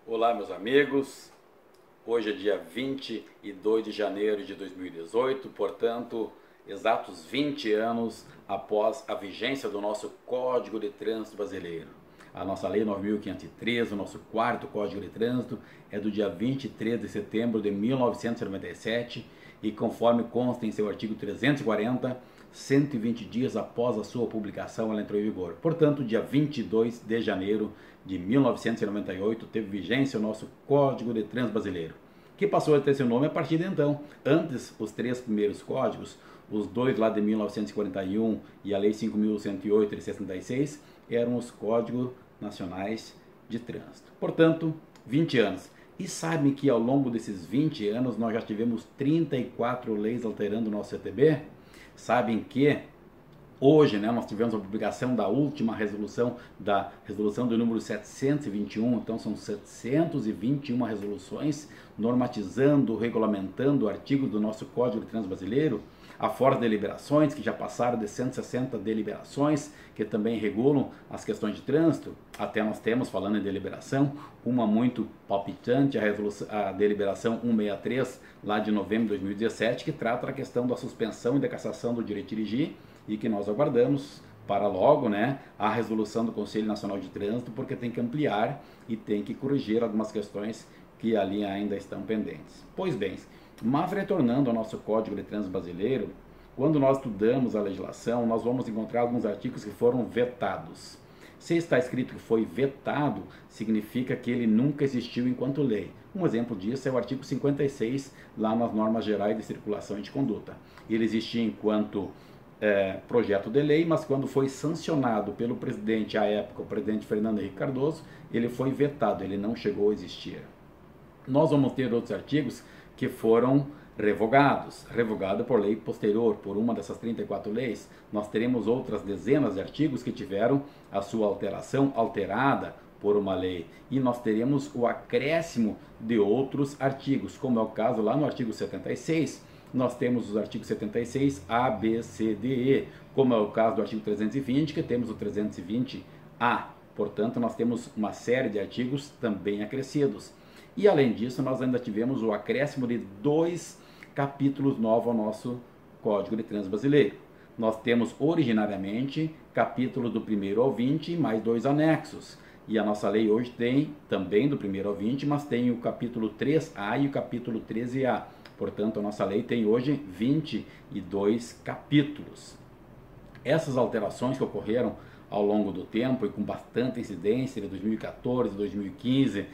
Olá, meus amigos. Hoje é dia 22 de janeiro de 2018, portanto, exatos 20 anos após a vigência do nosso Código de Trânsito Brasileiro. A nossa Lei 9.513, o nosso quarto Código de Trânsito, é do dia 23 de setembro de 1997 e, conforme consta em seu artigo 340, 120 dias após a sua publicação, ela entrou em vigor. Portanto, dia 22 de janeiro de 1998, teve vigência o nosso Código de Trânsito Brasileiro, que passou a ter seu nome a partir de então. Antes, os três primeiros códigos, os dois lá de 1941 e a Lei 5.108 de 66, eram os Códigos Nacionais de Trânsito. Portanto, 20 anos. E sabem que ao longo desses 20 anos nós já tivemos 34 leis alterando o nosso CTB? Sabem que hoje, nós tivemos a publicação da última resolução, da resolução do número 721, então são 721 resoluções normatizando, regulamentando artigos do nosso Código de Trânsito Brasileiro, afora deliberações, que já passaram de 160 deliberações, que também regulam as questões de trânsito. Até nós temos, falando em deliberação, uma muito palpitante, a deliberação 163, lá de novembro de 2017, que trata da questão da suspensão e da cassação do direito de dirigir, e que nós aguardamos para logo, a resolução do Conselho Nacional de Trânsito, porque tem que ampliar e tem que corrigir algumas questões que ali ainda estão pendentes. Pois bem, mas retornando ao nosso Código de Trânsito Brasileiro, quando nós estudamos a legislação, nós vamos encontrar alguns artigos que foram vetados. Se está escrito que foi vetado, significa que ele nunca existiu enquanto lei. Um exemplo disso é o artigo 56, lá nas normas gerais de circulação e de conduta. Ele existia enquanto projeto de lei, mas quando foi sancionado pelo presidente, à época, o presidente Fernando Henrique Cardoso, ele foi vetado, ele não chegou a existir. Nós vamos ter outros artigos que foram revogado por lei posterior, por uma dessas 34 leis. Nós teremos outras dezenas de artigos que tiveram a sua alteração alterada por uma lei. E nós teremos o acréscimo de outros artigos, como é o caso lá no artigo 76, nós temos os artigos 76, A, B, C, D, E, como é o caso do artigo 320, que temos o 320A. Portanto, nós temos uma série de artigos também acrescidos. E, além disso, nós ainda tivemos o acréscimo de 2 capítulos novos ao nosso Código de Trânsito Brasileiro. Nós temos, originariamente, capítulos do 1º ao 20, mais 2 anexos. E a nossa lei hoje tem também do 1º ao 20, mas tem o capítulo 3A e o capítulo 13A. Portanto, a nossa lei tem hoje 22 capítulos. Essas alterações que ocorreram ao longo do tempo e com bastante incidência de 2014, 2015,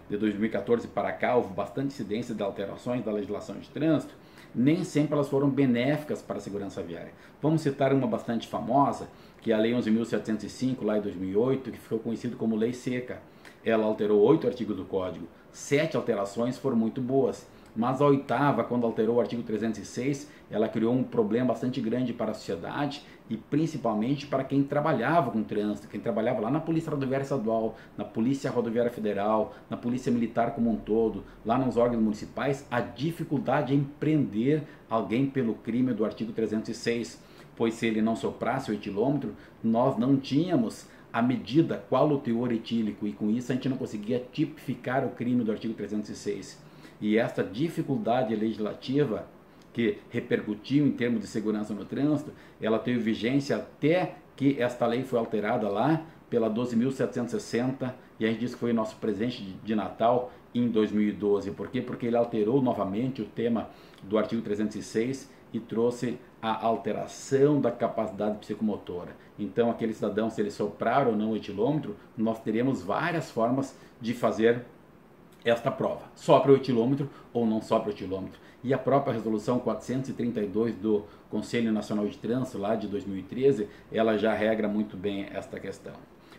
de 2014 para cá, houve bastante incidência de alterações da legislação de trânsito, nem sempre elas foram benéficas para a segurança viária. Vamos citar uma bastante famosa, que é a Lei 11.705, lá em 2008, que ficou conhecida como Lei Seca. Ela alterou 8 artigos do Código, 7 alterações foram muito boas, mas a 8ª, quando alterou o artigo 306, ela criou um problema bastante grande para a sociedade e principalmente para quem trabalhava com trânsito, quem trabalhava lá na Polícia Rodoviária Estadual, na Polícia Rodoviária Federal, na Polícia Militar como um todo, lá nos órgãos municipais, a dificuldade em prender alguém pelo crime do artigo 306, pois se ele não soprasse o etilômetro, nós não tínhamos a medida qual o teor etílico e com isso a gente não conseguia tipificar o crime do artigo 306. E esta dificuldade legislativa que repercutiu em termos de segurança no trânsito, ela teve vigência até que esta lei foi alterada lá pela 12.760 e a gente diz que foi nosso presente de Natal em 2012. Por quê? Porque ele alterou novamente o tema do artigo 306 e trouxe a alteração da capacidade psicomotora. Então, aquele cidadão, se ele soprar ou não o etilômetro, nós teremos várias formas de fazer esta prova. Sopra o etilômetro ou não sopra o etilômetro. E a própria resolução 432 do Conselho Nacional de Trânsito, lá de 2013, ela já regra muito bem esta questão.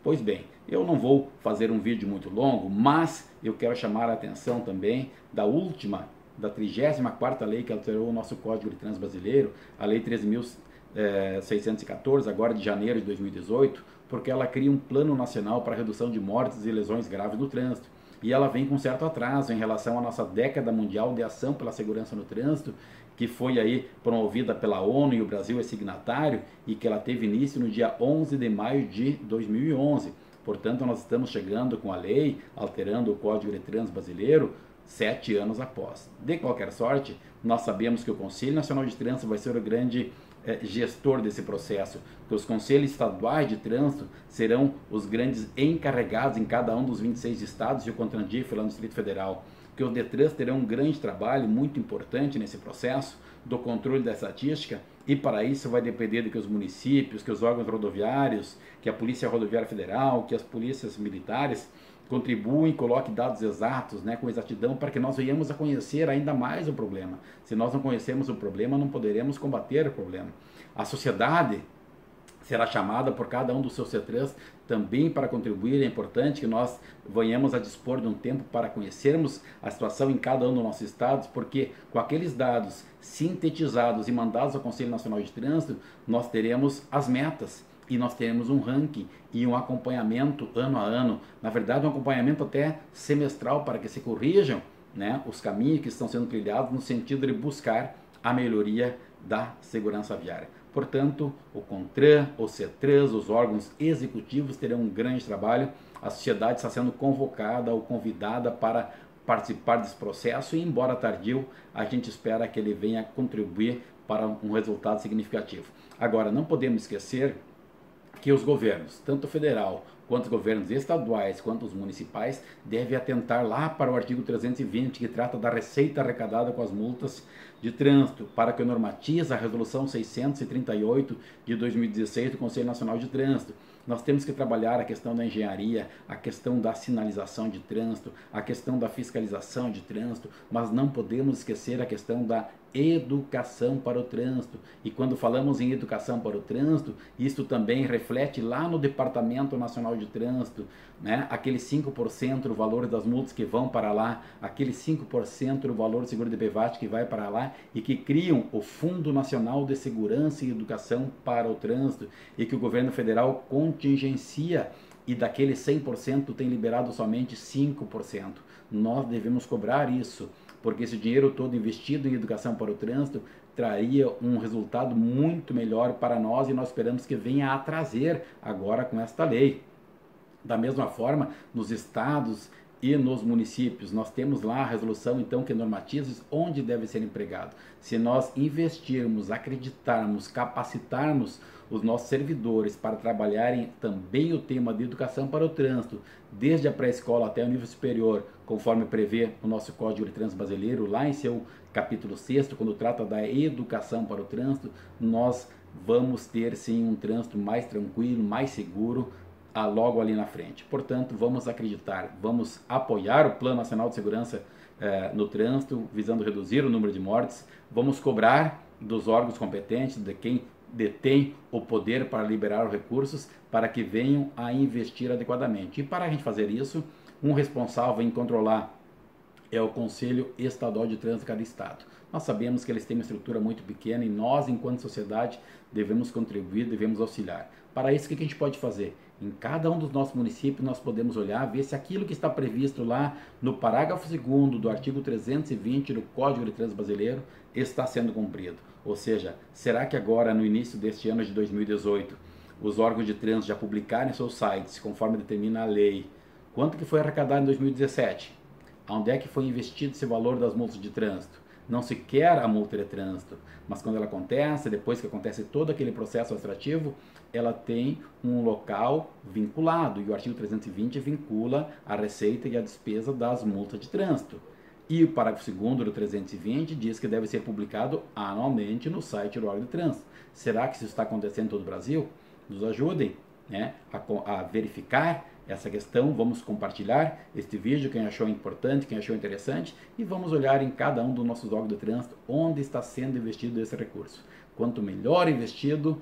Pois bem, eu não vou fazer um vídeo muito longo, mas eu quero chamar a atenção também da 34ª lei que alterou o nosso Código de Trânsito Brasileiro, a Lei 13.614, agora de janeiro de 2018, porque ela cria um plano nacional para a redução de mortes e lesões graves no trânsito. E ela vem com certo atraso em relação à nossa década mundial de ação pela segurança no trânsito, que foi aí promovida pela ONU e o Brasil é signatário, e que ela teve início no dia 11 de maio de 2011. Portanto, nós estamos chegando com a lei, alterando o Código de Trânsito brasileiro, 7 anos após. De qualquer sorte, nós sabemos que o Conselho Nacional de Trânsito vai ser o grande gestor desse processo, que os conselhos estaduais de trânsito serão os grandes encarregados em cada um dos 26 estados e o CONTRANDIF lá no Distrito Federal, que os DETRANS terão um grande trabalho muito importante nesse processo do controle da estatística, e para isso vai depender de que os municípios, que os órgãos rodoviários, que a Polícia Rodoviária Federal, que as polícias militares contribuem e coloquem dados exatos, com exatidão, para que nós venhamos a conhecer ainda mais o problema. Se nós não conhecermos o problema, não poderemos combater o problema. A sociedade será chamada por cada um dos seus CETRANs também para contribuir. É importante que nós venhamos a dispor de um tempo para conhecermos a situação em cada um dos nossos estados, porque com aqueles dados sintetizados e mandados ao Conselho Nacional de Trânsito, nós teremos as metas e nós teremos um ranking e um acompanhamento ano a ano, na verdade um acompanhamento até semestral, para que se corrijam os caminhos que estão sendo trilhados no sentido de buscar a melhoria da segurança viária. Portanto, o CONTRAN, os CETRANs, os órgãos executivos terão um grande trabalho. A sociedade está sendo convocada ou convidada para participar desse processo e, embora tardio, a gente espera que ele venha contribuir para um resultado significativo. Agora, não podemos esquecer que os governos, tanto federal quanto os governos estaduais quanto os municipais, devem atentar lá para o artigo 320, que trata da receita arrecadada com as multas de trânsito, para que normatiza a resolução 638 de 2016 do Conselho Nacional de Trânsito. Nós temos que trabalhar a questão da engenharia, a questão da sinalização de trânsito, a questão da fiscalização de trânsito, mas não podemos esquecer a questão da educação para o trânsito. E quando falamos em educação para o trânsito, isso também reflete lá no Departamento Nacional de Trânsito, aquele 5% do valor das multas que vão para lá, aquele 5% do valor do seguro de PVAT que vai para lá, e que criam o Fundo Nacional de Segurança e Educação para o Trânsito, e que o governo federal contingencia, e daquele 100% tem liberado somente 5%. Nós devemos cobrar isso, porque esse dinheiro todo investido em educação para o trânsito traria um resultado muito melhor para nós, e nós esperamos que venha a trazer agora com esta lei. Da mesma forma, nos estados e nos municípios, nós temos lá a resolução então que normatiza onde deve ser empregado. Se nós investirmos, acreditarmos, capacitarmos os nossos servidores para trabalharem também o tema de educação para o trânsito, desde a pré-escola até o nível superior, conforme prevê o nosso Código de Trânsito brasileiro, lá em seu capítulo 6º, quando trata da educação para o trânsito, nós vamos ter sim um trânsito mais tranquilo, mais seguro, logo ali na frente. Portanto, vamos acreditar, vamos apoiar o Plano Nacional de Segurança no Trânsito, visando reduzir o número de mortes, vamos cobrar dos órgãos competentes, de quem detém o poder para liberar os recursos, para que venham a investir adequadamente. E para a gente fazer isso, um responsável em controlar é o Conselho Estadual de Trânsito de cada estado. Nós sabemos que eles têm uma estrutura muito pequena e nós, enquanto sociedade, devemos contribuir, devemos auxiliar. Para isso, o que a gente pode fazer? Em cada um dos nossos municípios, nós podemos olhar, ver se aquilo que está previsto lá no parágrafo 2º do artigo 320 do Código de Trânsito Brasileiro está sendo cumprido. Ou seja, será que agora, no início deste ano de 2018, os órgãos de trânsito já publicarem seus sites, conforme determina a lei, quanto que foi arrecadado em 2017? Onde é que foi investido esse valor das multas de trânsito? Não se quer a multa de trânsito, mas quando ela acontece, depois que acontece todo aquele processo administrativo, ela tem um local vinculado, e o artigo 320 vincula a receita e a despesa das multas de trânsito. E o parágrafo 2º do 320 diz que deve ser publicado anualmente no site do órgão de trânsito. Será que isso está acontecendo em todo o Brasil? Nos ajudem a verificar essa questão. Vamos compartilhar este vídeo, quem achou importante, quem achou interessante, e vamos olhar em cada um dos nossos órgãos de trânsito onde está sendo investido esse recurso. Quanto melhor investido,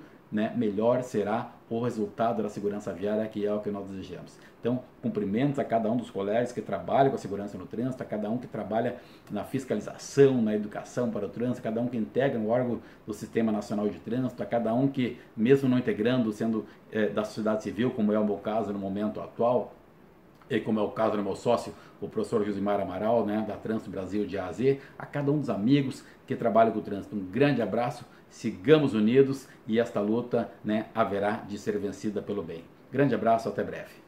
melhor será o resultado da segurança viária, que é o que nós desejamos. Então, cumprimentos a cada um dos colegas que trabalham com a segurança no trânsito, a cada um que trabalha na fiscalização, na educação para o trânsito, a cada um que integra o órgão do Sistema Nacional de Trânsito, a cada um que, mesmo não integrando, sendo da sociedade civil, como é o meu caso no momento atual, e como é o caso do meu sócio, o professor Josimar Amaral, da Trânsito Brasil de A a Z, a cada um dos amigos que trabalham com o trânsito. Um grande abraço, sigamos unidos, e esta luta haverá de ser vencida pelo bem. Grande abraço, até breve.